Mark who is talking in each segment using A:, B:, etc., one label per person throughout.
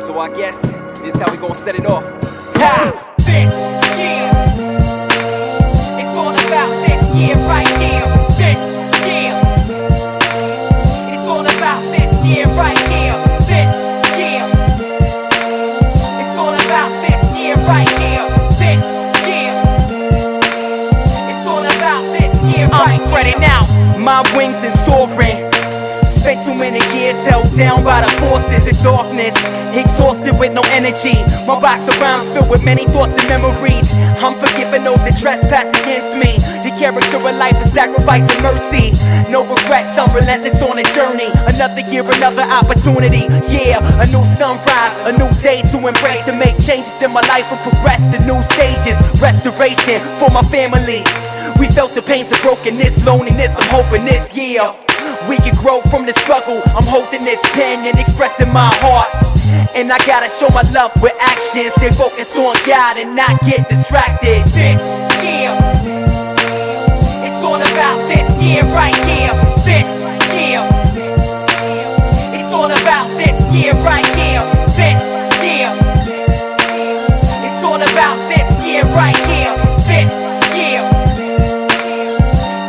A: So I guess this is how we gonna set it off. Ha! This year, it's all about this year right here. This year, it's all about this year right here. This year, it's all about this year right here. This year, it's all about this year right here. I'm spreading out my wings and soaring. Spent too many years held down by the forces of darkness, exhausted with no energy. My box of rounds filled with many thoughts and memories. I'm forgiving those that trespass against me. The character of life is sacrifice and mercy. No regrets, I'm relentless on a journey. Another year, another opportunity. Yeah, a new sunrise, a new day to embrace, to make changes in my life and progress to new stages. Restoration for my family. We felt the pains of brokenness, loneliness. I'm hoping this year we can grow from the struggle. I'm holding this pen and expressing my heart. And I gotta show my love with actions. Stay focused on God and not get distracted. This year, it's all about this year right here. This year, it's all about this year right here. This year, it's all about this year right here. This year,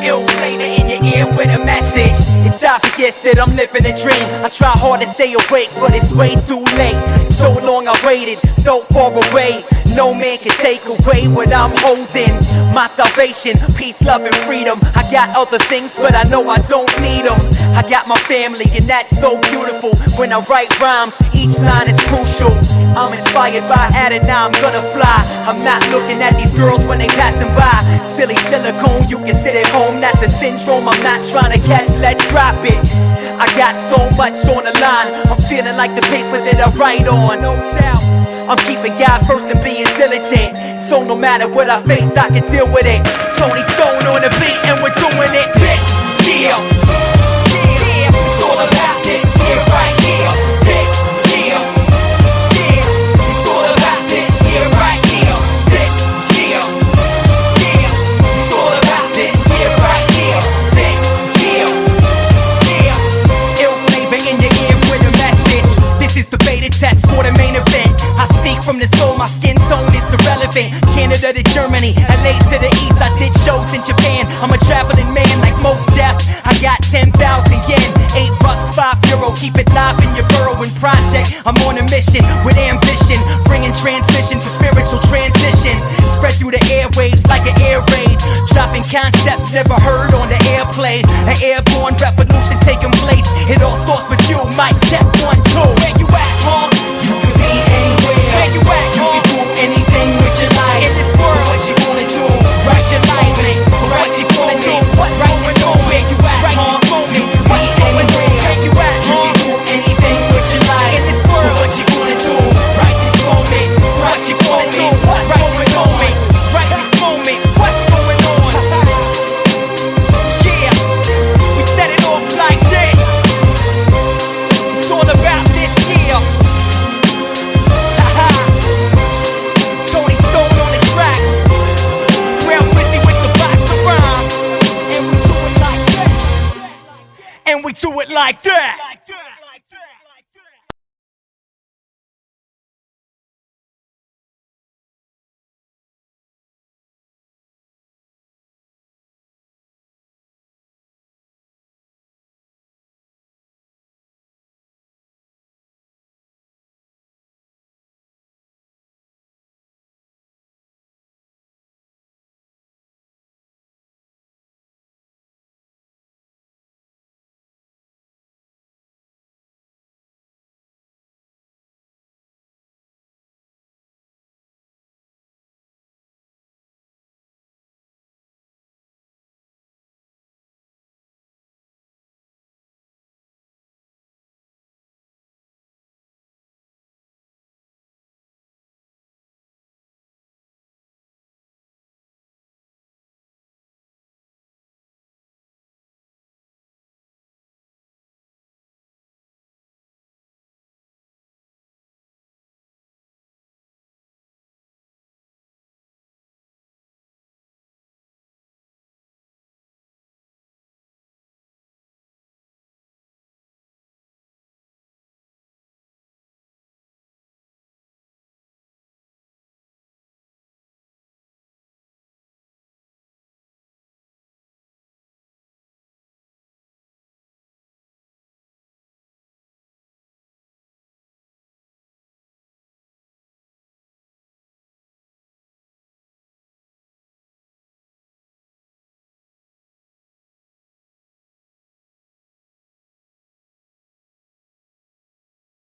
A: ill flavor in your ear with a message. It's obvious that I'm living a dream. I try hard to stay awake, but it's way too late. So long I waited, so far away. No man can take away what I'm holding. My salvation, peace, love, and freedom. I got other things, but I know I don't need them. I got my family, and that's so beautiful. When I write rhymes, each line is crucial. I'm inspired by Adam, now I'm gonna fly. I'm not looking at these girls when they passing by. Silly silicone, you can sit at home, that's a syndrome. I'm not trying to catch, let's drop it. I got so much on the line. I'm feeling like the paper that I write on. No doubt, I'm keeping God first and being diligent. So no matter what I face, I can deal with it. Tony Stone on the beat and we're doing it this year. It's all about this year right here. This year, it's all about this year right here. This year, it's all about this year right here. This year, ill flavor in your ear with a message. This is the beta test for the main event. I speak from the soul, my skin tone is irrelevant. Canada to Germany, LA to the east. I did shows in Japan. I'm a traveling man like most deaf. I got 10,000 yen, $8, €5. Keep it live in your burrowing project. I'm on a mission with ambition, bringing transmission for spiritual transition. Spread through the airwaves like an air raid, dropping concepts never heard on the airplane. An airborne revolution taking place. It all starts with you. Mic check 1, 2. Where you at, huh? You can be anywhere. Where you at, huh? You can do anything with your life. In this world, what you wanna do? Write your life in. What you gonna do? What right you know? Where you at, huh? You can be anywhere. Where you at, huh? You can do anything with your life. In this world, what you gonna do? Right this moment. What you gonna do? What right this moment? Right this moment. What's going on? Yeah, we set it off like this. It's all about this year. Tony Stone on the track. Real busy with the box of rhymes. And we do it like that. And we do it like that.